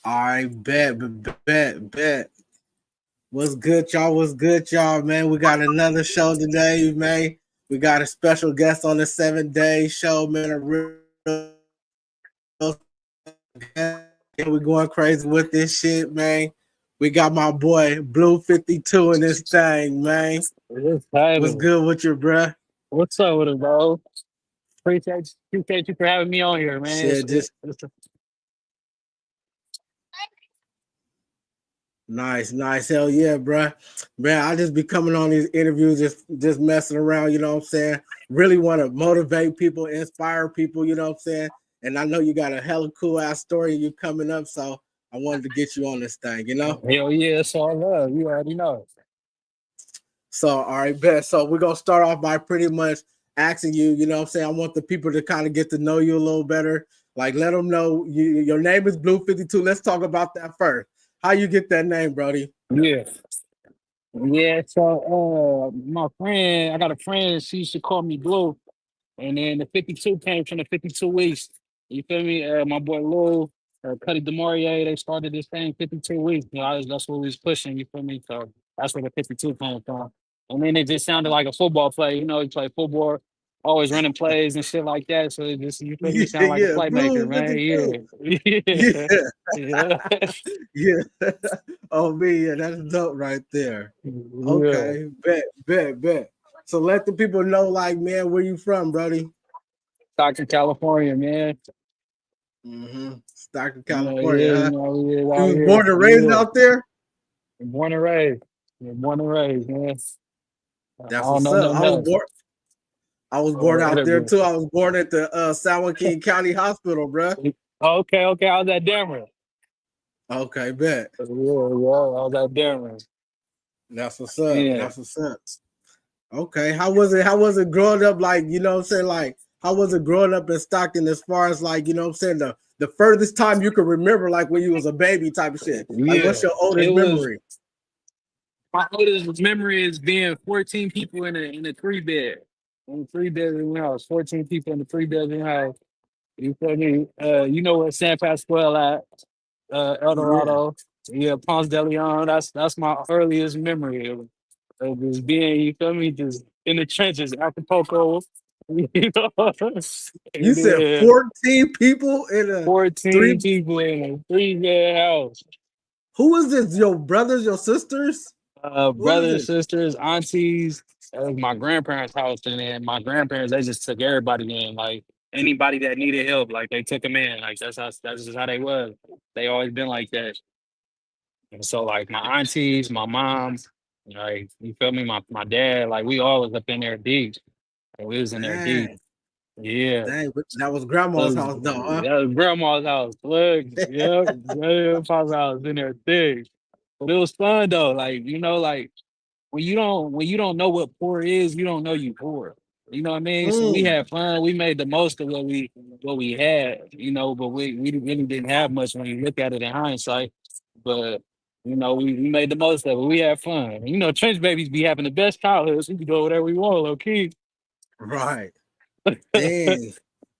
I bet. What's good, y'all? What's good, y'all, man? We got another show today, man. We got a special guest on the 7 Day show, man. A real guest. We're going crazy with this shit, man. We got my boy Blue52 in this thing, man. It's What's title. good with your bruh? What's up with it, bro? Appreciate you for having me on here, man. Shit, just It's nice. Hell yeah, bruh. Man, I just be coming on these interviews, just messing around, you know what I'm saying? Really want to motivate people, inspire people, you know what I'm saying? And I know you got a hella cool ass story you coming up, so I wanted to get you on this thing, you know? hell yeah, it's all love. You already know. So, all right, bet. So we're gonna start off by pretty much asking you, you know what I'm saying? I want the people to kind of get to know you a little better. Like let them know your name is Blue52. Let's talk about that first. How you get that name, Brody? Yeah. Yeah, so my friend, I got a friend, she used to call me Blue. And then the 52 came from the 52 weeks. You feel me? My boy Lou, Cuddy Demarier, they started this thing 52 weeks. That's what we was pushing, you feel me? So that's where the 52 came from. And then it just sounded like a football play. You know, he played football, always running plays and shit like that. So it just, you feel me, sound like a Yeah, playmaker, Blue man. 52. Yeah. Yeah. Yeah. Yeah. Oh man, yeah, that's dope right there. Yeah. Okay, bet. So let the people know, like, man, where you from, Brody? Stockton, California, man. Stockton, Yeah, California, huh? we live You out was here. born and raised Yeah. out there? Born and raised. Yeah, born and raised, man. I That's don't what's know up. nothing else. I was born Oh, out there interview. too. I was born at the San Joaquin County Hospital, bruh. Okay. How's that Denver? Okay, bet. Yeah. How's that Denver? That's what's up. Yeah. That's what's up. Okay. How was it growing up? Like, you know what I'm saying? Like, how was it growing up in Stockton as far as like, you know what I'm saying, the furthest time you can remember, like when you was a baby type of shit? Like Yeah. what's your It oldest was memory? my oldest memory is being 14 people in a three bed. In a three bedroom house. 14 people in a three-bedroom house. You feel me? You know where San Pasquale at? El Yeah. Dorado. Yeah, Ponce de Leon. That's my earliest memory of just being, you feel me, just in the trenches, Acapulco. You know? You said Yeah, 14 people in a 14 three. people in a three-bed house. Who is this? Your brothers, your sisters? Who is Brothers, this? sisters, aunties. That was my grandparents' house, and then my grandparents, they just took everybody in, like anybody that needed help, like they took them in. Like that's just how they was. They always been like that. And so like my aunties, my mom, like you feel me, my dad, like we all was up in there deep. Like, we was in there deep. Dang, Yeah. dang. That was grandma's house though, huh? That was grandma's house. Look, yeah, grandpa's house in there thick. But it was fun though. Like, you know, like when you don't know what poor is, you don't know you poor. You know what I mean? So we Mm, had fun. We made the most of what we had, you know, but we really didn't have much when you look at it in hindsight. But you know, we made the most of it. We had fun. You know, trench babies be having the best childhoods. We can do whatever we want, low key. right. Dang.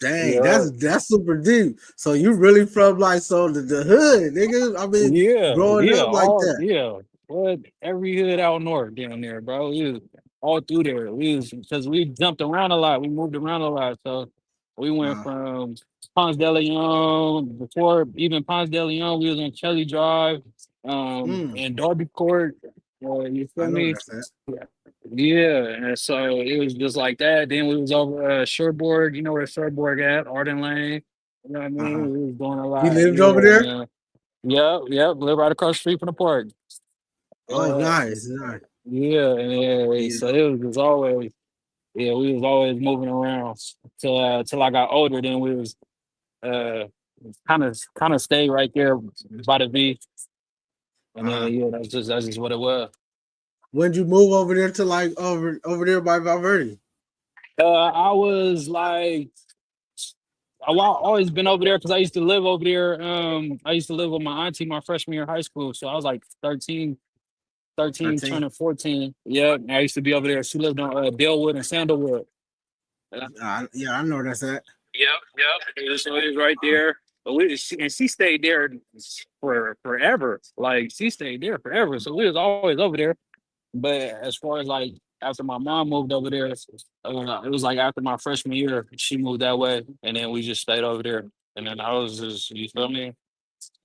Dang. Yeah. That's super deep. So you really from like the hood, nigga. I mean, growing up like that. Yeah. What every hood out north down there, bro. We was all through there. We was because we jumped around a lot. We moved around a lot. So we went Uh, from Ponce de Leon before even Ponce de Leon. We was on Kelly Drive, mm, and Darby Court. You I feel know me? that's that. Yeah. Yeah, and so it was just like that. Then we was over Sherborg. You know where Sherborg at? Arden Lane. You know what I Uh-huh. mean? We was doing a You lot. lived over Yeah, there? man. Yep. Live right across the street from the park. Oh, Yeah, nice. yeah. So Yeah. it was just always, yeah, we was always moving around till I got older. Then we was uh kind of stay right there by the V, and then Uh-huh. yeah, that's just what it was. When'd you move over there to like over there by Valverde? I was like, I've always been over there because I used to live over there. I used to live with my auntie my freshman year of high school, so I was like 13, 13. turning 14. Yeah, I used to be over there. She lived on Dalewood and Sandalwood. Yeah, Yeah, I know that's that. yep. So it was right there. And she stayed there for forever. Like she stayed there forever. So we was always over there. But as far as like after my mom moved over there, it was like after my freshman year, she moved that way, and then we just stayed over there. And then I was just, you feel me,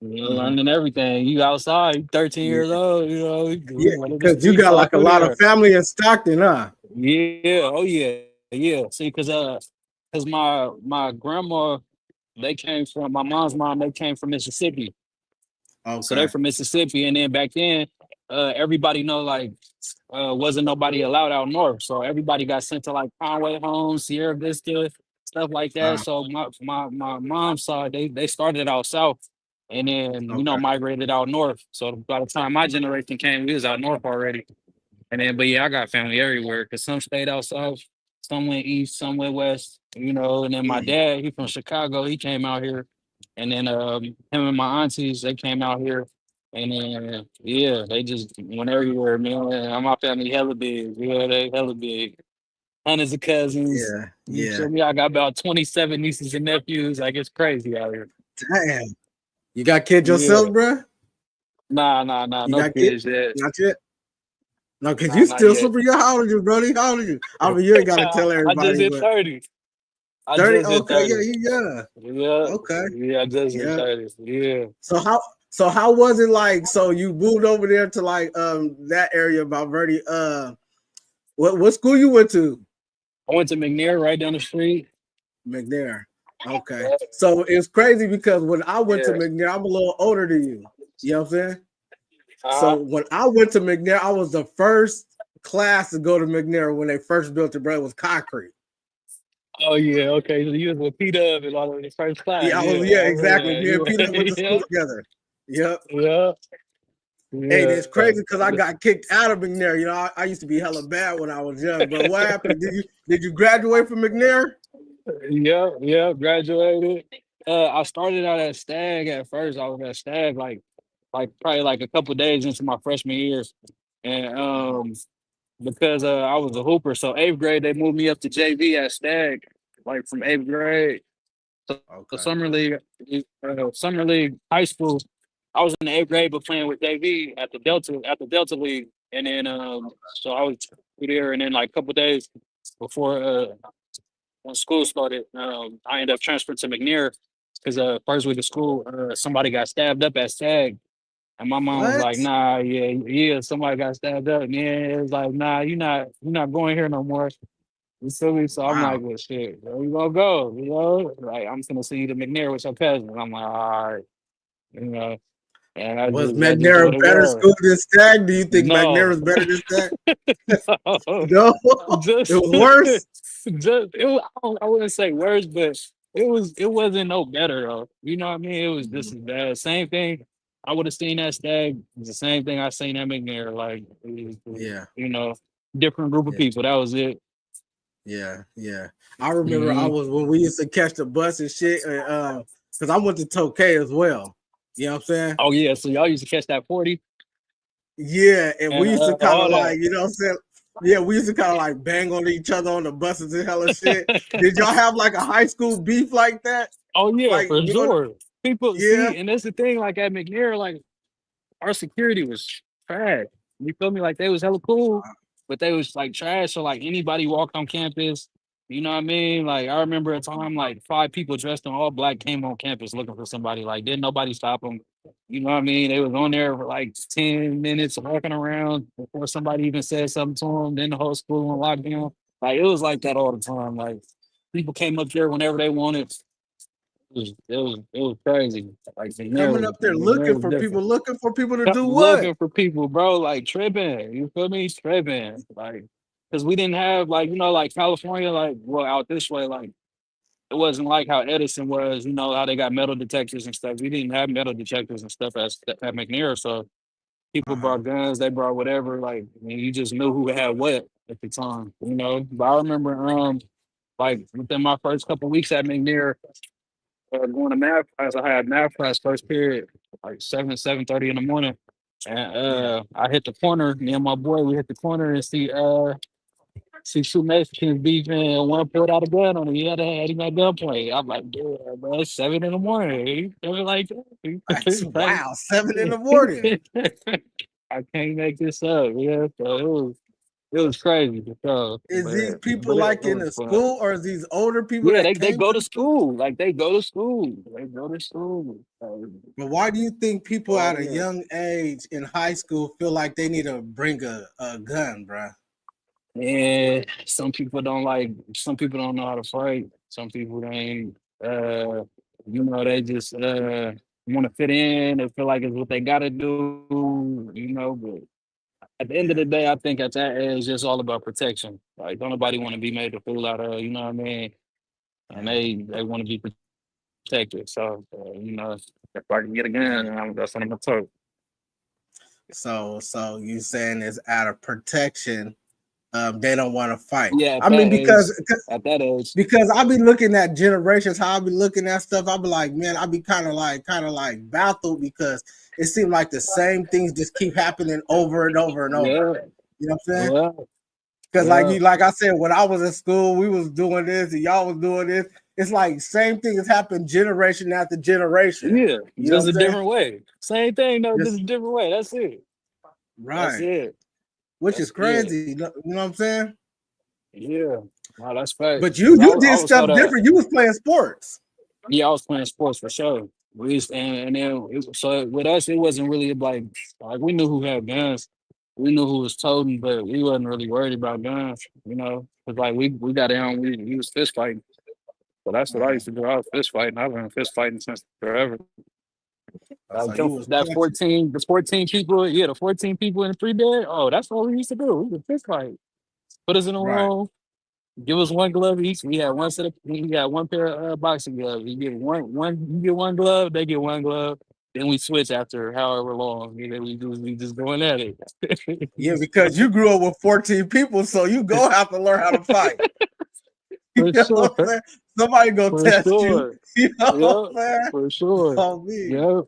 Hmm. learning everything. You outside, you 13 Yeah, years old, we yeah, went to the because you streets got all like a through lot of there. family in Stockton, huh? Yeah, oh yeah, yeah. See, cause my grandma, they came from my mom's mom. They came from Mississippi, so they Okay. from Mississippi. And then back then, everybody know like wasn't nobody allowed out north, so everybody got sent to like Conway Homes, Sierra Vista, stuff like that. Uh, So my mom's side, they started out south, and then okay. migrated out north. So by the time my generation came, we was out north already. And then, but yeah, I got family everywhere because some stayed out south, some went east, some went west, And then my Mm, dad, he from Chicago, he came out here. And then him and my aunties, they came out here. And then, yeah, they just went everywhere, man. And my family hella big. Yeah, they hella big. Hundreds of cousins. yeah, You yeah. feel me? I got about 27 nieces and nephews. Like, it's crazy out here. Damn. You got kids Yeah. yourself, bro? Nah, You no got kids? kids yet. Not yet. No, because Nah, you not still yet. super young. How old are you, Brody? How old are you? I mean, you ain't got to tell I just everybody, hit but 30. I 30. just hit Okay, yeah, 30. you young. Yeah, Okay, yeah, I just hit yeah. 30. Yeah. So how was it like? So you moved over there to like that area about Verde. What school you went to? I went to McNair right down the street. McNair. Okay. Yeah. So it's crazy because when I went to Yeah. McNair, I'm a little older than you. You know what I'm saying? So Uh-huh. when I went to McNair, I was the first class to go to McNair when they first built the bread. It was concrete. Oh yeah, okay. So you was with P Dub and all of the first class. Yeah, Yeah, yeah, I remember exactly. that. Me and Peter went to school Yeah, together. Yep. yeah, Hey, yeah. it's crazy because I got kicked out of McNair. You know, I used to be hella bad when I was young. But what happened? Did you graduate from McNair? Yeah, yeah, graduated. I started out at Stag at first. I was at Stag like probably like a couple days into my freshman year. And because I was a hooper. So eighth grade, they moved me up to JV at Stag, like from eighth grade. So Okay. summer league, high school. I was in the eighth grade, but playing with JV at the Delta League, and then so I was there, and then like a couple days before when school started, I ended up transferring to McNair because first week of school, somebody got stabbed up at Stag. And my mom was What? like, "Nah, yeah, somebody got stabbed up." And yeah, it was like, "Nah, you're not going here no more." You feel me? So I'm Wow. like, "Well, shit, where we gonna go?" Like I'm gonna see you to McNair with your cousin. I'm like, "All right," you know, and Was that's just McNair what a it better was. school than Stag? Do you think McNair No, was better than Stag? no, No, it just, was worse. I wouldn't say worse, but it wasn't no better though. You know what I mean? It was just as bad. Same thing. I would have seen that Stag. It's the same thing I seen that McNair. Like, Yeah, you know, different group of yeah, people. That was it. yeah, yeah. I remember I Hmm. was when we used to catch the bus and shit, because I went to Tokay as well. You know what I'm saying? Oh yeah, so y'all used to catch that 40 Yeah, and and we used to kind of all like, that. you know what I'm saying? Yeah, we used to kind of like bang on each other on the buses and hella shit. Did y'all have like a high school beef like that? Oh yeah, Like, for you know, sure. People yeah. see, and that's the thing. Like at McNair, like our security was trash. You feel me? Like they was hella cool, but they was like trash. So like anybody walked on campus, you know what I mean? Like I remember a time like five people dressed in all black came on campus looking for somebody. Like didn't nobody stop them. You know what I mean? They was on there for like 10 minutes walking around before somebody even said something to them. Then the whole school on lockdown. Like it was like that all the time. Like people came up there whenever they wanted. It was crazy. Like Coming up there McNair was different. looking for people to do what? Looking for people, bro, like tripping. You feel me? Tripping. Like, because we didn't have like, like California, like, well, out this way, like, it wasn't like how Edison was, how they got metal detectors and stuff. We didn't have metal detectors and stuff at McNair. So people Uh-huh. brought guns, they brought whatever. Like, I mean, you just knew who had what at the time. But I remember, like, within my first couple weeks at McNair, going to math class. I had math class first period, like 7:30 in the morning. And Yeah. I hit the corner, me and my boy, we hit the corner and see see two Mexicans beefing, and one pulled out a gun on him. Had him at gunpoint. I'm like, dude, bro, it's 7 in the morning. You feel like That's like, wow, 7 in the morning. I can't make this up. Yeah, so it was crazy. So, Is these people but it like in was the fun. school, or is these older people Yeah, that they came go to to the school? school. Like they go to school. They go to school. But why do you think people Oh at a yeah. young age in high school feel like they need to bring a gun, bruh? Yeah, some people don't like. Some people don't know how to fight. Some people they ain't. They just want to fit in. They feel like it's what they got to do. But at the end of the Yeah, day, I think at that age, it's all about protection. Like, don't nobody want to be made a fool out of. You know what I mean? And yeah. they want to be protected. So, if I can get a gun, that's what I'm gonna talk. So you saying it's out of protection? They don't want to fight. Yeah, I mean, at that age, because I be looking at generations, how I be looking at stuff. I be like, man, I be kind of like baffled because it seems like the same things just keep happening over and over and over. yeah, You know what I'm saying? yeah, Because yeah. like I said, when I was in school, we was doing this and y'all was doing this. It's like same thing has happened generation after generation. Yeah, You know what just I'm a saying? different way. Same thing, though, just Just a different way. That's it. That's right, it. which is That's it. crazy. You know what I'm saying? Yeah. No, that's facts. But you Because I, you was- I did was stuff told that, different. You was playing sports. yeah, I was playing sports for sure. We used and then so with us, it wasn't really like we knew who had guns. We knew who was toting, but we wasn't really worried about guns. Because like we got down, we was fist fighting. So that's what I Uh, used to do. I was fist fighting. I've been fist fighting since forever. so you was That punching. 14 people, yeah, the 14 people in the three bed. Oh, that's what we used to do. We would fist fight. Put us in a Right. room, give us one glove each. We got one pair of boxing gloves. You get one glove, they get one glove. Then we switch after however long. We just going at it. Yeah, because you grew up with 14 people, so you go have to learn how to fight. You For know sure. what I'm saying? Somebody gonna For test you. sure. You know what Yeah, I'm saying? for sure. Oh me. Yeah.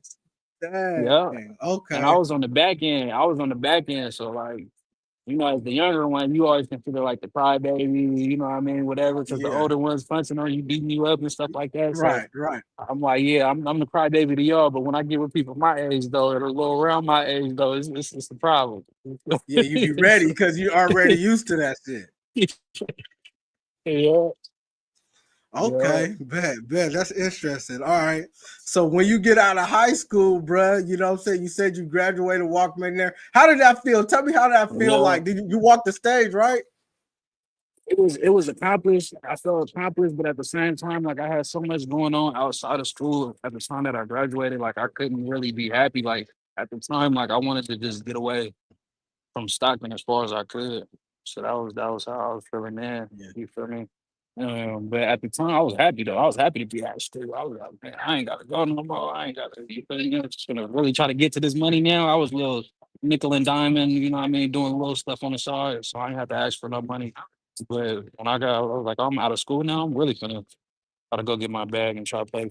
Yeah. Dang. And I Okay. was on the back end. I was on the back end. So like as the younger one, you always consider like the crybaby, you know what I mean, whatever, because the Yeah. older ones punching on you, beating you up and stuff like that. So Right, right. I'm like, yeah, I'm the crybaby to y'all, but when I get with people my age though, or a little around my age though, it's a problem. Yeah, you be ready because you already used to that shit. Yeah, yeah. Okay, bet. That's interesting. All right. So when you get out of high school, bruh, you know what I'm saying? You said you graduated, walked in there. How did that feel? Tell me how that feel Yeah. like. Did you walk the stage, right? It was accomplished. I felt accomplished, but at the same time, like I had so much going on outside of school at the time that I graduated, like I couldn't really be happy. Like at the time, like I wanted to just get away from Stockton as far as I could. So that was how I was feeling then. Yeah. You feel me? But at the time, I was happy though. I was happy to be out of school. I was like, man, I ain't gotta go no more. I ain't gotta. You feel me? I'm just gonna really try to get to this money now. I was a little nickel and diamond. You know what I mean? Doing little stuff on the side, so I ain't have to ask for no money. But when I was like, I'm out of school now. I'm really gonna try to go get my bag and try to play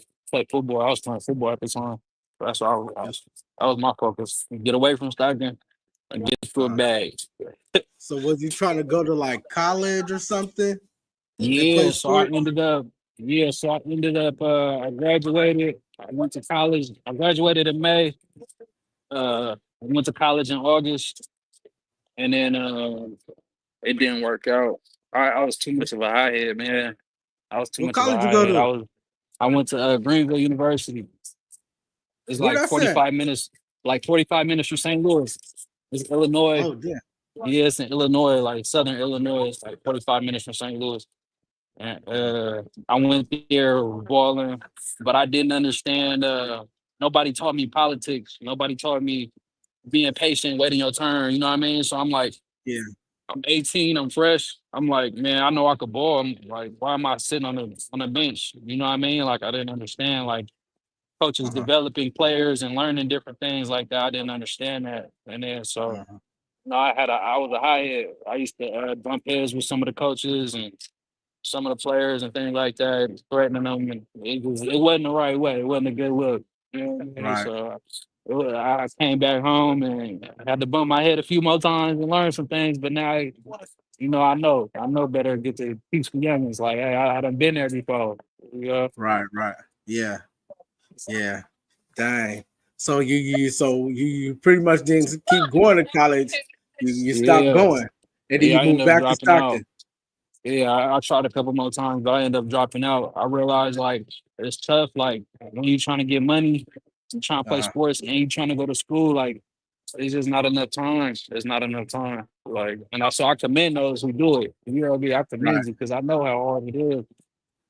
football. I was playing football at the time. That's what that was my focus. Get away from Stockton and get to a Uh, bag. so was you trying to go to like college or something and play Yeah, so I sports? ended up I graduated. I went to college. I graduated in May. I went to college in August, and then it didn't work out. I was too much of a hothead, man. I was too What much of a college you go hothead. to? I went to Greenville University. It's Where like that's at? 45 minutes from St. Louis. It's Illinois. Oh, yeah. Yeah, it's in Illinois, like Southern Illinois. It's like 45 minutes from St. Louis. And I went there balling, but I didn't understand. Nobody taught me politics. Nobody taught me being patient, waiting your turn. You know what I mean? So I'm like, Yeah. I'm 18, I'm fresh. I'm like, man, I know I could ball. I'm like, why am I sitting on the bench? You know what I mean? Like I didn't understand like coaches Uh-huh. developing players and learning different things like that. I didn't understand that. And then so Uh-huh. no, I was a high head. I used to bump heads with some of the coaches and some of the players and things like that, threatening them, and it wasn't the right way. It wasn't a good look. You know what I mean? Right. So I came back home and I had to bump my head a few more times and learn some things. But now I know better to get to teach the youngins. Like, hey, I done been there before. You know? Right, right. Yeah, yeah. Dang. So you pretty much didn't keep going to college. You stopped Yeah, going, and then yeah. you I moved ended up back to dropping out. Stockton. Yeah, I tried a couple more times, but I ended up dropping out. I realized like it's tough. Like when you trying to get money, you trying to play Uh-huh. sports, and you trying to go to school. Like it's just not enough time. It's not enough time. Like, and also I commend those who do it. You know what I mean? I Right, commend you because I know how hard it is,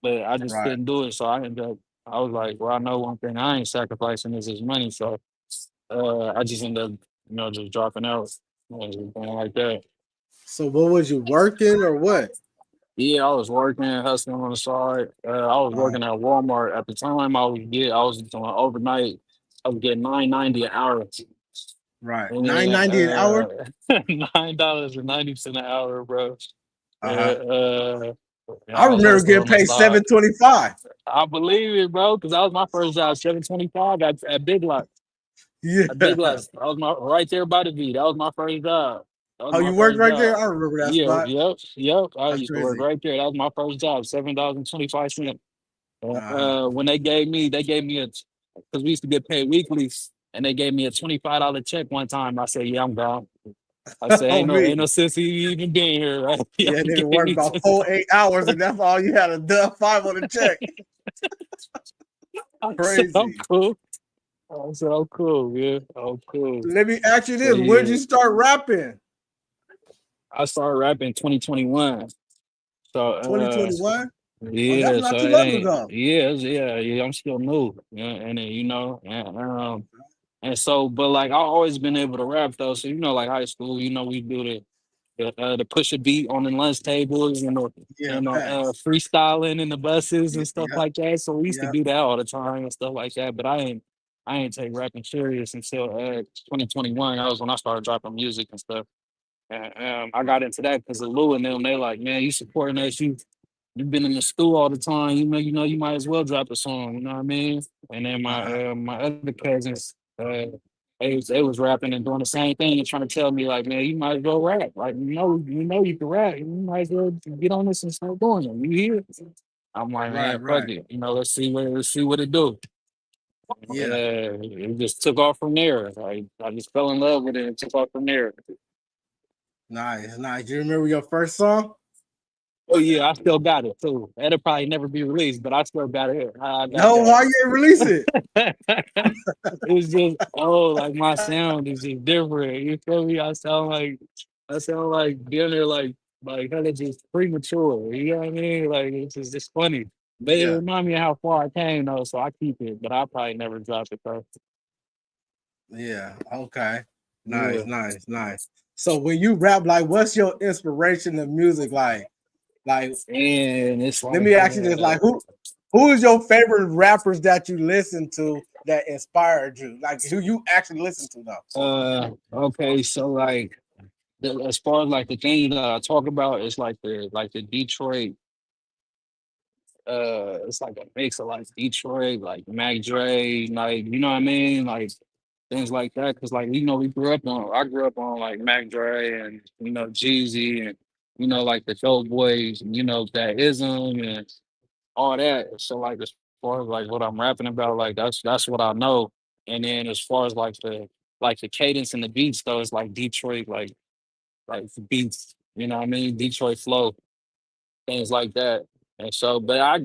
but I just right. couldn't do it. So I ended up. I was like, well, I know one thing I ain't sacrificing is money. So I just ended up, just dropping out. Just going like that. So what was you working or what? Yeah, I was working, hustling on the side. I was Uh, working at Walmart at the time. I was doing overnight. I was getting 9.90 an hour, right. and then 9.90 an hour. $9.90 an hour, bro. Uh huh. Yeah, I I was remember hustling getting on the paid side. 7.25. I believe it, bro, because that was my first job, 7.25 at Big Lots. Yeah. At Big Lots, that was my right there by the V. That was my first job. That was Oh, my you worked first right there. job. I remember that Yeah, spot. yep. I That's used to work crazy. right there. That was my first job, $7.25. Uh huh. When they gave me a, because we used to get paid weekly, and they gave me a $25 check one time. I said, "Yeah, I'm gone." I said, Oh me. ain't no sense in you even being here, right? Y'all Yeah, give nigga worked me about 4 8 hours, and that's all you had to do. 5 on the check. I said, I'm Crazy. cool. I said, I'm cool, man. I'm cool. Let me ask you So this: when did yeah, you start rapping? I started rapping 2021. So 2021. Oh, that's yeah, not so too it long ain't ago. yeah. I'm still new, yeah, and then and so, but like I always been able to rap though. So like high school, we do the push a beat on the lunch tables and the Yeah, facts. freestyling in the buses Yeah, and stuff yeah, like that. So we used to yeah. do that all the time and stuff like that. But I ain't take rapping serious until 2021. That was when I started dropping music and stuff. And I got into that because of Lou and them. They like, man, you supporting us. You've been in the school all the time. You might as well drop a song. You know what I mean? And then Uh-huh. my other cousins, they was rapping and doing the same thing and trying to tell me like, man, you might as well rap. Like, you can rap. You might as well get on this and start doing it. You hear? I'm like, Right, man, fuck right. it. Let's see what it do. Yeah. It just took off from there. I just fell in love with it and took off from there. Nice, nice. You remember your first song? Oh yeah, I still got it too. It'll probably never be released, but I still got it. I got No, that. why you ain't release it? It's just like my sound is just different. You feel me? I sound like dinner like kind of just premature. You know what I mean? Like it's funny. But it Yeah, remind me of how far I came though, so I keep it. But I'll probably never drop it though. yeah. Okay. Nice, Yeah. nice, nice. So when you rap, like, what's your inspiration of music? Like, And it's let like me ask you this: like, who is your favorite rappers that you listen to that inspired you? Like, who you actually listen to though? okay, so like as far as like the things that I talk about, it's like the Detroit. It's like a mix of like Detroit, like Mac Dre, like you know what I mean, like things like that. Cause like I grew up on like Mac Dre and Jeezy and like the Dope Boys, and, that ism and all that. So like as far as like what I'm rapping about, like that's what I know. And then as far as like the cadence and the beats though, it's like Detroit, like beats, you know what I mean? Detroit flow, things like that. And so, but I